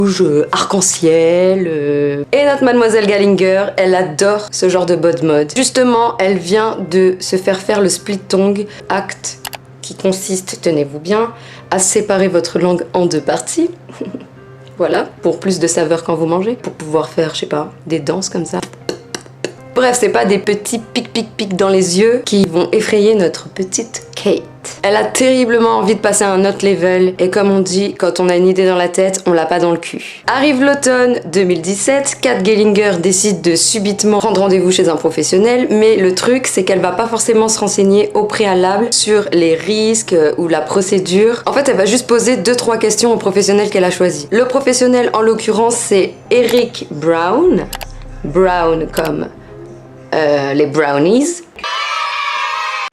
rouge, arc-en-ciel. Et notre mademoiselle Gallinger, elle adore ce genre de bod mode. Justement, elle vient de se faire le split tongue, acte qui consiste, tenez-vous bien, à séparer votre langue en deux parties. Voilà, pour plus de saveur quand vous mangez, pour pouvoir faire, je sais pas, des danses comme ça. Bref, c'est pas des petits pics dans les yeux qui vont effrayer notre petite Kate. Elle a terriblement envie de passer à un autre level et comme on dit, quand on a une idée dans la tête, on l'a pas dans le cul. Arrive l'automne 2017, Kat Gallinger décide de subitement prendre rendez-vous chez un professionnel, mais le truc c'est qu'elle va pas forcément se renseigner au préalable sur les risques ou la procédure. En fait, elle va juste poser 2-3 questions au professionnel qu'elle a choisi. Le professionnel en l'occurrence c'est Eric Brown. Brown comme les brownies.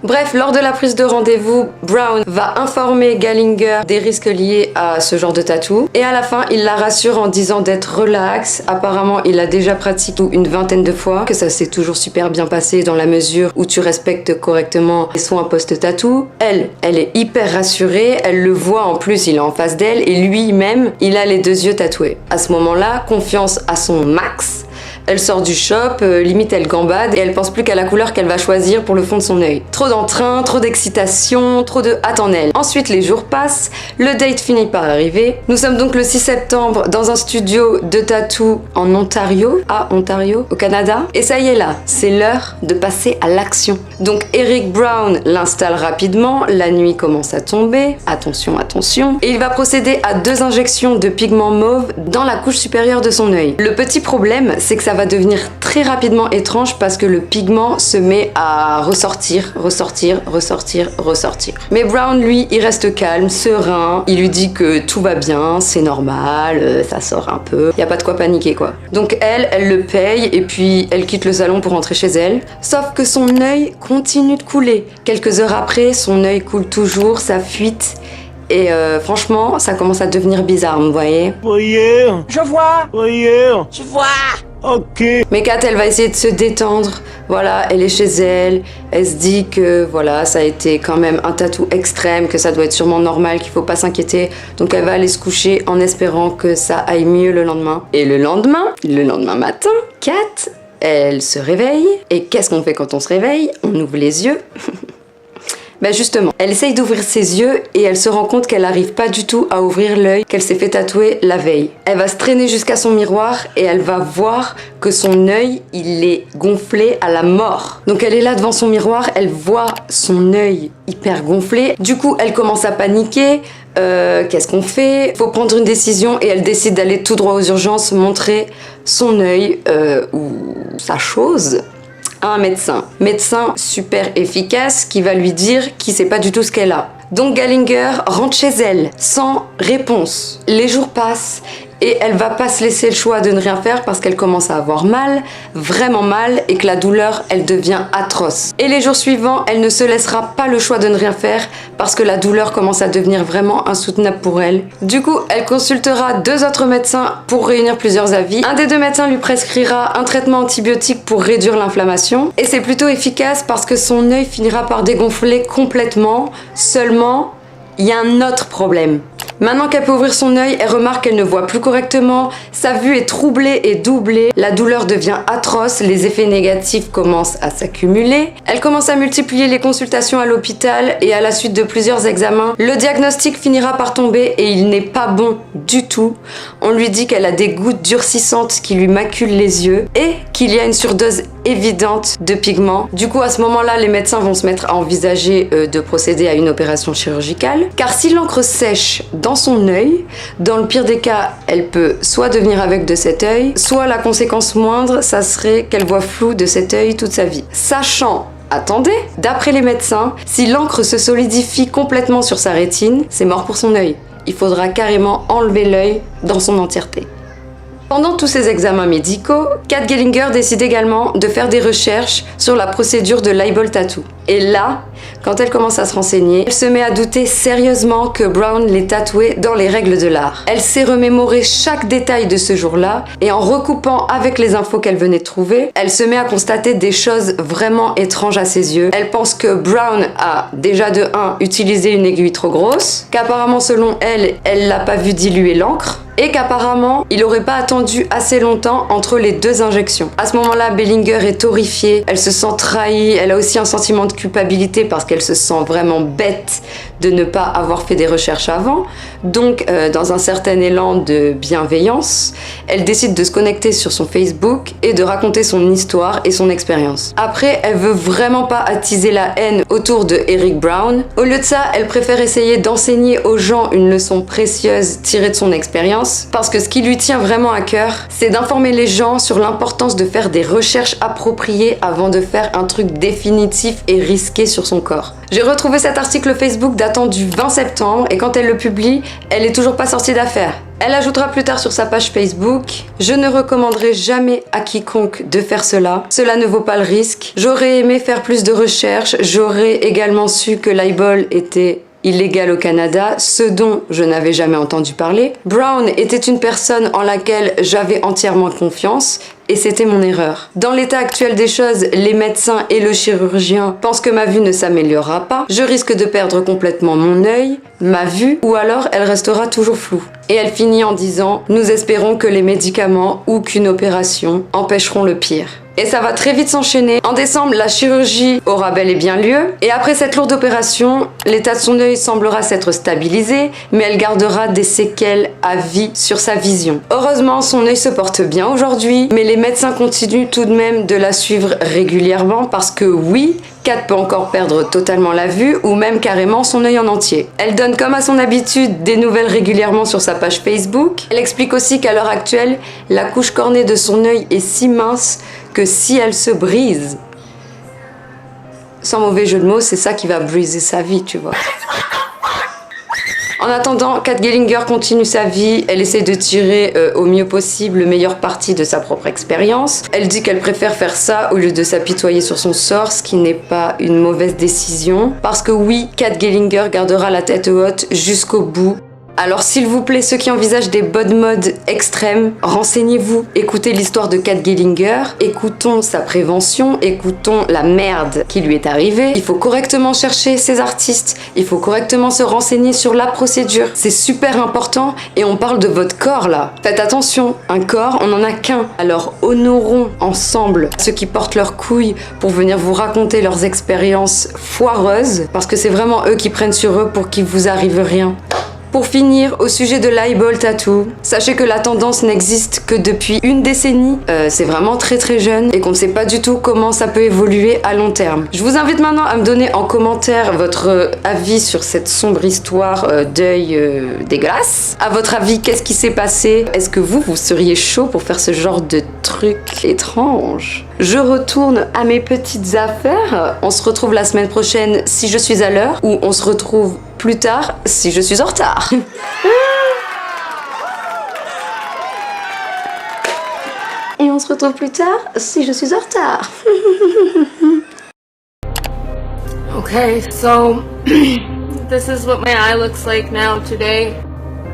Bref, lors de la prise de rendez-vous, Brown va informer Gallinger des risques liés à ce genre de tatou. Et à la fin, il la rassure en disant d'être relax. Apparemment, il a déjà pratiqué une 20aine de fois, que ça s'est toujours super bien passé dans la mesure où tu respectes correctement les soins post-tatou. Elle est hyper rassurée, elle le voit en plus, il est en face d'elle et lui-même, il a les 2 yeux tatoués. À ce moment-là, confiance à son max. Elle sort du shop, limite elle gambade et elle pense plus qu'à la couleur qu'elle va choisir pour le fond de son œil. Trop d'entrain, trop d'excitation, trop de hâte en elle. Ensuite les jours passent, le date finit par arriver. Nous sommes donc le 6 septembre dans un studio de tatou en Ontario, au Canada. Et ça y est là, c'est l'heure de passer à l'action. Donc Eric Brown l'installe rapidement, la nuit commence à tomber, attention, et il va procéder à 2 injections de pigment mauve dans la couche supérieure de son œil. Le petit problème, c'est que ça va devenir très rapidement étrange parce que le pigment se met à ressortir. Mais Brown, lui, il reste calme, serein, il lui dit que tout va bien, c'est normal, ça sort un peu, y a pas de quoi paniquer quoi. Donc elle le paye et puis elle quitte le salon pour rentrer chez elle. Sauf que son œil continue de couler. Quelques heures après, son œil coule toujours, ça fuite. Et franchement, ça commence à devenir bizarre, vous voyez. Voyez, Je vois. voyez, Je vois. ok. Mais Kat, elle va essayer de se détendre. Voilà, elle est chez elle. Elle se dit que voilà, ça a été quand même un tatou extrême, que ça doit être sûrement normal, qu'il faut pas s'inquiéter. Donc elle va aller se coucher en espérant que ça aille mieux le lendemain. Et le lendemain matin, Kat, elle se réveille. Et qu'est-ce qu'on fait quand on se réveille? On ouvre les yeux. Ben justement, elle essaye d'ouvrir ses yeux et elle se rend compte qu'elle n'arrive pas du tout à ouvrir l'œil qu'elle s'est fait tatouer la veille. Elle va se traîner jusqu'à son miroir et elle va voir que son œil, il est gonflé à la mort. Donc elle est là devant son miroir, elle voit son œil hyper gonflé. Du coup, elle commence à paniquer. Qu'est-ce qu'on fait? Faut prendre une décision et elle décide d'aller tout droit aux urgences montrer son œil ou sa chose à un médecin super efficace qui va lui dire qu'il sait pas du tout ce qu'elle a. Donc Gallinger rentre chez elle sans réponse. Les jours passent et elle va pas se laisser le choix de ne rien faire parce qu'elle commence à avoir mal, vraiment mal, et que la douleur, elle devient atroce. Et les jours suivants, elle ne se laissera pas le choix de ne rien faire parce que la douleur commence à devenir vraiment insoutenable pour elle. Du coup, elle consultera 2 autres médecins pour réunir plusieurs avis. Un des 2 médecins lui prescrira un traitement antibiotique pour réduire l'inflammation. Et c'est plutôt efficace parce que son œil finira par dégonfler complètement. Seulement, il y a un autre problème. Maintenant qu'elle peut ouvrir son œil, elle remarque qu'elle ne voit plus correctement, sa vue est troublée et doublée, la douleur devient atroce, les effets négatifs commencent à s'accumuler. Elle commence à multiplier les consultations à l'hôpital et à la suite de plusieurs examens, le diagnostic finira par tomber et il n'est pas bon du tout. On lui dit qu'elle a des gouttes durcissantes qui lui maculent les yeux et qu'il y a une surdose évidente de pigments. Du coup, à ce moment-là, les médecins vont se mettre à envisager de procéder à une opération chirurgicale. Car si l'encre sèche dans son œil, dans le pire des cas, elle peut soit devenir aveugle de cet œil, soit la conséquence moindre, ça serait qu'elle voit flou de cet œil toute sa vie. Sachant, attendez, d'après les médecins, si l'encre se solidifie complètement sur sa rétine, c'est mort pour son œil. Il faudra carrément enlever l'œil dans son entièreté. Pendant tous ces examens médicaux, Kat Gallinger décide également de faire des recherches sur la procédure de l'eyeball tattoo. Et là, quand elle commence à se renseigner, elle se met à douter sérieusement que Brown l'ait tatoué dans les règles de l'art. Elle s'est remémoré chaque détail de ce jour-là et en recoupant avec les infos qu'elle venait de trouver, elle se met à constater des choses vraiment étranges à ses yeux. Elle pense que Brown a déjà de 1 utilisé une aiguille trop grosse, qu'apparemment selon elle, elle l'a pas vu diluer l'encre, et qu'apparemment, il aurait pas attendu assez longtemps entre les 2 injections. À ce moment-là, Bellinger est horrifiée, elle se sent trahie, elle a aussi un sentiment de culpabilité parce qu'elle se sent vraiment bête de ne pas avoir fait des recherches avant. Donc, dans un certain élan de bienveillance, elle décide de se connecter sur son Facebook et de raconter son histoire et son expérience. Après, elle veut vraiment pas attiser la haine autour de Eric Brown. Au lieu de ça, elle préfère essayer d'enseigner aux gens une leçon précieuse tirée de son expérience, parce que ce qui lui tient vraiment à cœur, c'est d'informer les gens sur l'importance de faire des recherches appropriées avant de faire un truc définitif et risqué sur son corps. J'ai retrouvé cet article Facebook datant du 20 septembre et quand elle le publie, elle est toujours pas sortie d'affaire. Elle ajoutera plus tard sur sa page Facebook « Je ne recommanderai jamais à quiconque de faire cela. Cela ne vaut pas le risque. J'aurais aimé faire plus de recherches. J'aurais également su que l'eyeball était illégal au Canada, ce dont je n'avais jamais entendu parler. Brown était une personne en laquelle j'avais entièrement confiance et c'était mon erreur. Dans l'état actuel des choses, les médecins et le chirurgien pensent que ma vue ne s'améliorera pas. Je risque de perdre complètement mon œil, ma vue, ou alors elle restera toujours floue. Et elle finit en disant « Nous espérons que les médicaments ou qu'une opération empêcheront le pire ». Et ça va très vite s'enchaîner. En décembre, la chirurgie aura bel et bien lieu. Et après cette lourde opération, l'état de son œil semblera s'être stabilisé, mais elle gardera des séquelles à vie sur sa vision. Heureusement, son œil se porte bien aujourd'hui, mais les médecins continuent tout de même de la suivre régulièrement parce que oui, Kat peut encore perdre totalement la vue ou même carrément son œil en entier. Elle donne comme à son habitude des nouvelles régulièrement sur sa page Facebook. Elle explique aussi qu'à l'heure actuelle, la couche cornée de son œil est si mince que si elle se brise, sans mauvais jeu de mots, c'est ça qui va briser sa vie, tu vois. En attendant, Kat Gellinger continue sa vie, elle essaie de tirer au mieux possible le meilleur parti de sa propre expérience. Elle dit qu'elle préfère faire ça au lieu de s'apitoyer sur son sort, ce qui n'est pas une mauvaise décision. Parce que oui, Kat Gellinger gardera la tête haute jusqu'au bout. Alors s'il vous plaît, ceux qui envisagent des bonnes modes extrêmes, renseignez-vous, écoutez l'histoire de Kat Gellinger, écoutons sa prévention, écoutons la merde qui lui est arrivée. Il faut correctement chercher ses artistes, il faut correctement se renseigner sur la procédure. C'est super important et on parle de votre corps là. Faites attention, un corps, on n'en a qu'un. Alors honorons ensemble ceux qui portent leurs couilles pour venir vous raconter leurs expériences foireuses, parce que c'est vraiment eux qui prennent sur eux pour qu'il vous arrive rien. Pour finir, au sujet de l'eyeball tattoo, sachez que la tendance n'existe que depuis une décennie, c'est vraiment très très jeune et qu'on ne sait pas du tout comment ça peut évoluer à long terme. Je vous invite maintenant à me donner en commentaire votre avis sur cette sombre histoire d'œil dégueulasse. À votre avis, qu'est-ce qui s'est passé? Est-ce que vous seriez chaud pour faire ce genre de truc étrange? Je retourne à mes petites affaires. On se retrouve la semaine prochaine si je suis à l'heure, ou on se retrouve plus tard si je suis en retard. Et on se retrouve plus tard si je suis en retard. Okay, so this is what my eye looks like now today.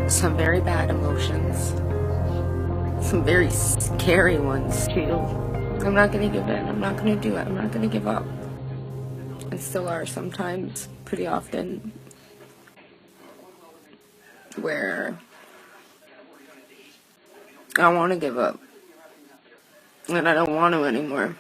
Some very bad emotions. Some very scary ones too. I'm not gonna give in. I'm not gonna do it. I'm not gonna give up. And still are sometimes, pretty often, where I want to give up. And I don't want to anymore.